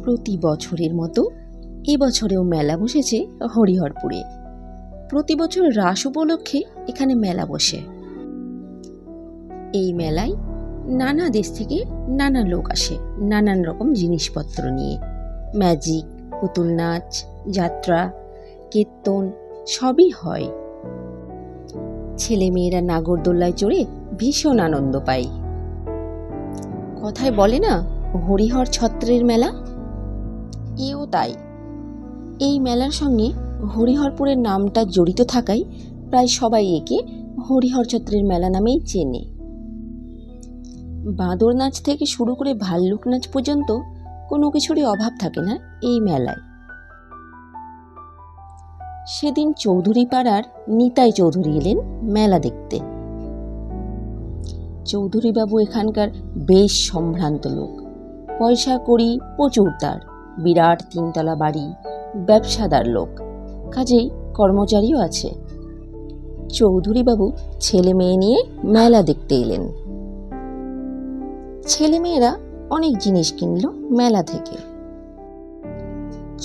প্রতি বছরের মতো এবছরেও মেলা বসেছে হরিহরপুরে। প্রতি বছর রাস উপলক্ষে এখানে মেলা বসে। এই মেলায় নানা দেশ থেকে নানা লোক আসে নানান রকম জিনিসপত্র নিয়ে। ম্যাজিক, পুতুল নাচ, যাত্রা, কীর্তন সবই হয়। ছেলেমেয়েরা নাগরদোল্লায় চড়ে ভীষণ আনন্দ পায়। কথায় বলে না, হরিহর ছত্রের মেলা, এও তাই। এই মেলার সঙ্গে হরিহরপুরের নামটা জড়িত থাকায় প্রায় সবাই একে হরিহর ছত্রের মেলা নামেই চেনে। বাঁদর নাচ থেকে শুরু করে ভাল্লুক নাচ পর্যন্ত কোনো কিছুরই অভাব থাকে না এই মেলায়। সেদিন চৌধুরী পাড়ার নিতাই চৌধুরী এলেন মেলা দেখতে। চৌধুরী বাবু এখানকার বেশ সম্ভ্রান্ত লোক। পয়সা কড়ি প্রচুর তার, বিরাট 3 তলা বাড়ি, ব্যবসাদার লোক, কাজেই কর্মচারীও আছে। চৌধুরী বাবু ছেলে মেয়ে নিয়ে মেলা দেখতে এলেন। ছেলেমেয়েরা অনেক জিনিস কিনল মেলা থেকে।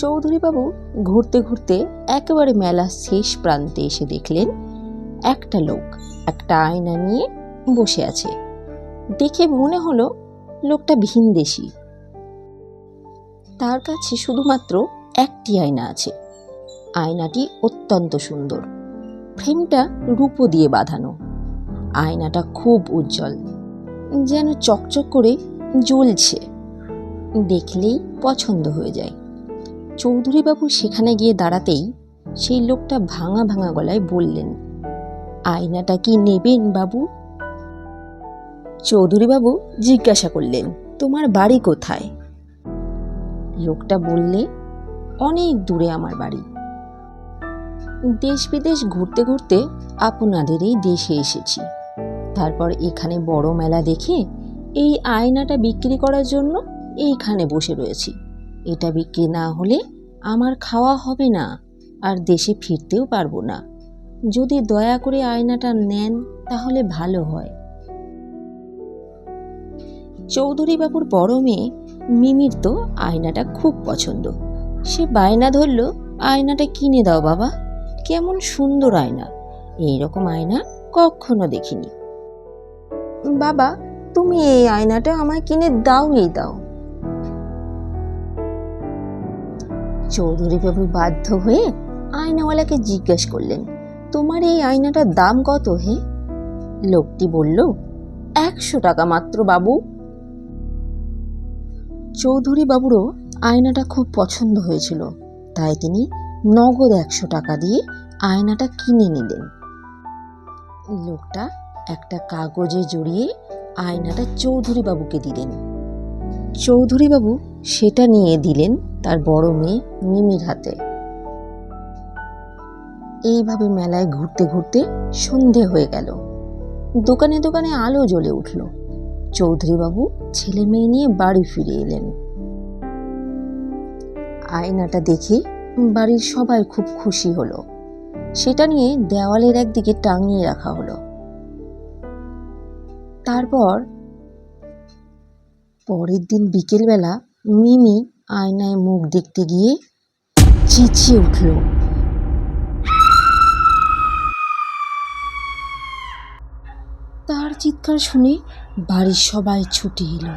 চৌধুরী বাবু ঘুরতে ঘুরতে একেবারে মেলা শেষ প্রান্তে এসে দেখলেন একটা লোক একটা আয়না নিয়ে বসে আছে। দেখে মনে হলো লোকটা ভিনদেশী। তার কাছে শুধুমাত্র একটি আয়না আছে। আয়নাটি অত্যন্ত সুন্দর, ফ্রেমটা রূপো দিয়ে বাঁধানো। আয়নাটা খুব উজ্জ্বল, যেন চকচক করে জ্বলছে, দেখলেই পছন্দ হয়ে যায়। চৌধুরী বাবু সেখানে গিয়ে দাঁড়াতেই সেই লোকটা ভাঙা ভাঙা গলায় বললেন, আয়নাটা কি নেবেন বাবু? চৌধুরী বাবু জিজ্ঞাসা করলেন, তোমার বাড়ি কোথায়? লোকটা বললে, অনেক দূরে আমার বাড়ি। দেশ বিদেশ ঘুরতে ঘুরতে আপনাদের এই দেশে এসেছি। তারপর এখানে বড় মেলা দেখে এই আয়নাটা বিক্রি করার জন্য এইখানে বসে রয়েছি। এটা বিক্রি না হলে আমার খাওয়া হবে না, আর দেশে ফিরতেও পারবো না। যদি দয়া করে আয়নাটা নেন তাহলে ভালো হয়। চৌধুরী বাবুর বড় মেয়ে মিমির তো আয়নাটা খুব পছন্দ। সে বায়না ধরল, আয়নাটা কিনে দাও বাবা, কেমন সুন্দর আয়না, এইরকম আয়না কখনো দেখিনি। বাবা, তুমি এই আয়নাটা আমায় কিনে দাওই দাও। চৌধুরী বাবু বাধ্য হয়ে আয়নাওয়ালাকে জিজ্ঞেস করলেন, তোমার এই আয়নাটার দাম কত হে? লোকটি বলল, 100 টাকা মাত্র বাবু। চৌধুরী বাবুরও আয়নাটা খুব পছন্দ হয়েছিল, তাই তিনি নগদ 100 টাকা দিয়ে আয়নাটা কিনে নিলেন। লোকটা একটা কাগজে জড়িয়ে আয়নাটা চৌধুরী বাবুকে দিলেন। চৌধুরী বাবু সেটা নিয়ে দিলেন তার বড় মেয়ে মিমির হাতে। এইভাবে মেলায় ঘুরতে ঘুরতে সন্ধে হয়ে গেল। দোকানে দোকানে আলো জ্বলে উঠল। চৌধুরী বাবু ছেলে মেয়ে নিয়ে বাড়ি ফিরে এলেন। আয়নাটা দেখে বাড়ির সবাই খুব খুশি হলো। সেটা নিয়ে দেওয়ালের একদিকে টাঙিয়ে রাখা হলো। তারপর পরের দিন বিকেলবেলা মিমি আয়নায় মুখ দেখতে গিয়ে চেঁচিয়ে উঠল, তার চিৎকার শুনে বাড়ির সবাই ছুটে এলো।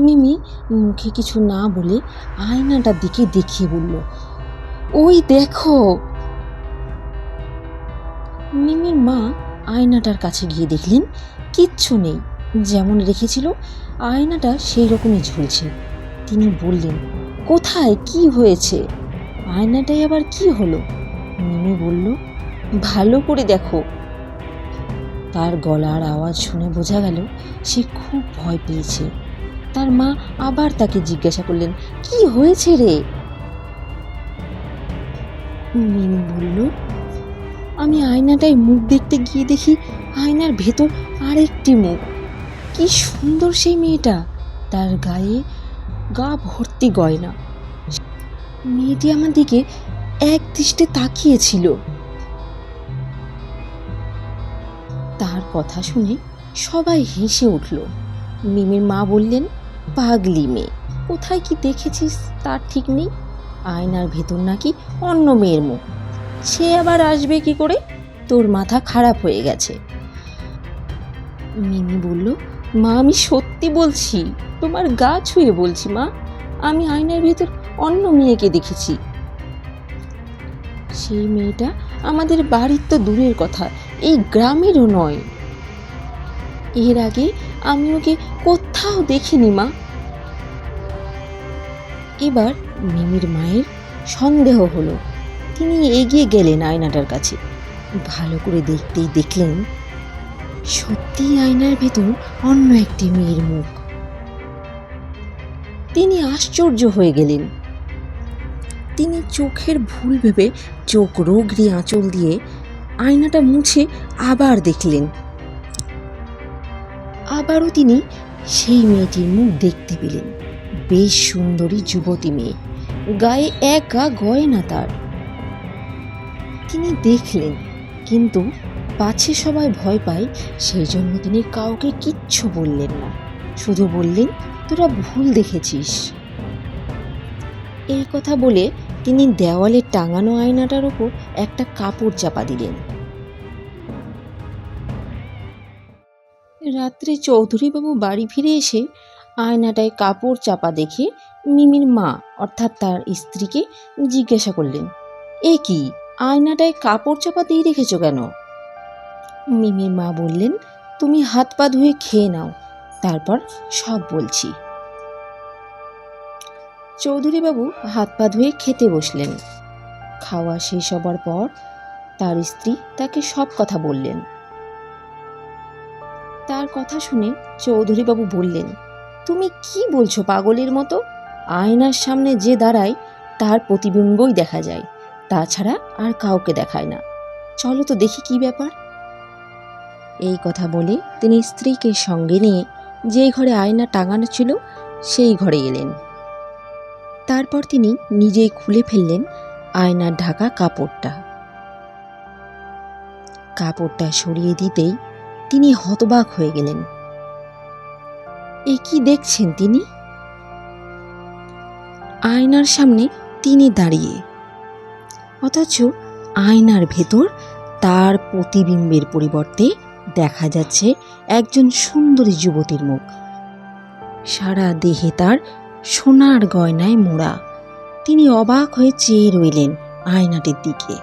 মিমি মুখে কিছু না বলে আয়নাটার দিকে দেখিয়ে বলল, ওই দেখো। মিমির মা আয়নাটার কাছে গিয়ে দেখলেন কিচ্ছু নেই, যেমন রেখেছিল আয়নাটা সেই রকমই ঝুলছে। তিনি বললেন, কোথায় কি হয়েছে? আয়নাটায় আবার কি হলো? মিমি বলল, ভালো করে দেখো। তার গলার আওয়াজ শুনে বোঝা গেল সে খুব ভয় পেয়েছে। তার মা আবার তাকে জিজ্ঞাসা করলেন, কি হয়েছে রে? মিমি বলল, আমি আয়নাটায় মুখ দেখতে গিয়ে দেখি আয়নার ভেতর আরেকটি মুখ। কি সুন্দর সেই মেয়েটা, তার গায়ে গা ভর্তি গয়না। মেয়েটি আমার দিকে এক দৃষ্টে তাকিয়েছিল। তার কথা শুনে সবাই হেসে উঠল। মিমির মা বললেন, পাগলি মেয়ে, কোথায় কি দেখেছিস তার ঠিক নেই। আয়নার ভেতর নাকি অন্য মেয়ের মুখ, সে আবার আসবে কি করে? তোর মাথা খারাপ হয়ে গেছে। মিমি বলল, মা আমি সত্যি বলছি, তোমার গা ছুঁয়ে বলছি মা, আমি আয়নার ভেতর অন্য মেয়েকে দেখেছি। সেই মেয়েটা আমাদের বাড়ির তো দূরের কথা, এই গ্রামেরও নয়। এর আগে আমি ওকে কোথাও দেখিনি মা। এবার মিমির মায়ের সন্দেহ হলো। তিনি এগিয়ে গেলেন আয়নাটার কাছে, ভালো করে দেখতেই দেখলেন সত্যিই আয়নার ভেতর অন্য একটি মেয়ের মুখ। তিনি আশ্চর্য হয়ে গেলেন। তিনি চোখের ভুল ভেবে চোখ রোগড়ি আঁচল দিয়ে আয়নাটা মুছে আবার দেখলেন। আবারও তিনি সেই মেয়েটির মুখ দেখতে পেলেন। বেশ সুন্দরী যুবতী মেয়ে, গায়ে এক গা গয়না তার। তিনি দেখলেন, কিন্তু পাছে সবাই ভয় পায়, সেই জন্য তিনি কাউকে কিচ্ছু বললেন না, শুধু বললেন, তোরা ভুল দেখেছিস। এই কথা বলে তিনি দেওয়ালে টাঙানো আয়নাটার ওপর একটা কাপড় চাপা দিলেন। রাত্রে চৌধুরীবাবু বাড়ি ফিরে এসে আয়নাটায় কাপড় চাপা দেখে মিমির মা অর্থাৎ তার স্ত্রীকে জিজ্ঞাসা করলেন, এ কি, আয়নাটায় কাপড় চাপা দিয়ে রেখেছ কেন? মিমির মা বললেন, তুমি হাত পা ধুয়ে খেয়ে নাও, তারপর সব বলছি। চৌধুরীবাবু হাত পা ধুয়ে খেতে বসলেন। খাওয়া শেষ হবার পর তার স্ত্রী তাকে সব কথা বললেন। তার কথা শুনে চৌধুরীবাবু বললেন, তুমি কি বলছো পাগলের মতো? আয়নার সামনে যে দাঁড়ায় তার প্রতিবিম্বই দেখা যায়, তাছাড়া আর কাউকে দেখায় না। চলো তো দেখি কি ব্যাপার। এই কথা বলে তিনি স্ত্রীকে সঙ্গে নিয়ে যেই ঘরে আয়না টাঙানো ছিল সেই ঘরে এলেন। তারপর তিনি নিজেই খুলে ফেললেন আয়নার ঢাকা কাপড়টা। কাপড়টা সরিয়ে দিতেই তিনি হতবাক হয়ে গেলেন। এ কি দেখছেন তিনি? আয়নার সামনে তিনি দাঁড়িয়ে, অথচ আয়নার ভেতর তার প্রতিবিম্বের পরিবর্তে দেখা যাচ্ছে একজন সুন্দরী যুবতীর মুখ। সারা দেহে তার সোনার গয়নায় মোড়া। তিনি অবাক হয়ে চেয়ে রইলেন আয়নাটির দিকে।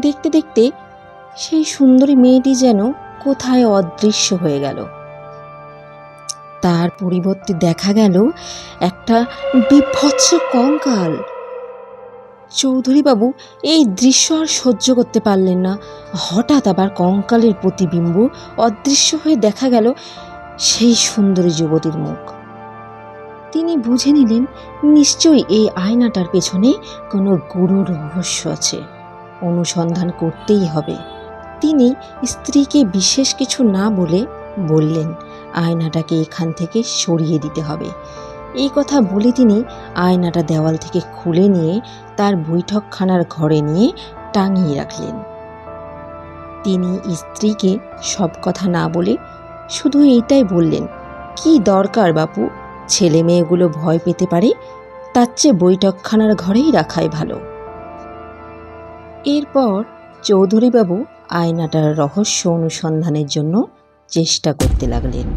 দেখতে দেখতে সেই সুন্দরী মেয়েটি যেন কোথায় অদৃশ্য হয়ে গেল। তার পরিবর্তে দেখা গেল একটা বিভৎস কঙ্কাল। চৌধুরীবাবু এই দৃশ্য আর সহ্য করতে পারলেন না। হঠাৎ আবার কঙ্কালের প্রতিবিম্ব অদৃশ্য হয়ে দেখা গেল সেই সুন্দরী যুবতীর মুখ। তিনি বুঝে নিলেন নিশ্চয়ই এই আয়নাটার পেছনে কোনো গূঢ় রহস্য আছে, অনুসন্ধান করতেই হবে। তিনি স্ত্রীকে বিশেষ কিছু না বলে বললেন, আয়নাটাকে এখান থেকে সরিয়ে দিতে হবে। এই কথা বলে তিনি আয়নাটা দেওয়াল থেকে খুলে নিয়ে তার বৈঠকখানার ঘরে নিয়ে টাঙিয়ে রাখলেন। তিনি স্ত্রীকে সব কথা না বলে শুধু এইটাই বললেন, কি দরকার বাপু, ছেলে মেয়েগুলো ভয় পেতে পারে, তার চেয়ে বৈঠকখানার ঘরেই রাখাই ভালো। এরপর চৌধুরীবাবু আয়নাটার রহস্য অনুসন্ধানের জন্য চেষ্টা করতে লাগলেন।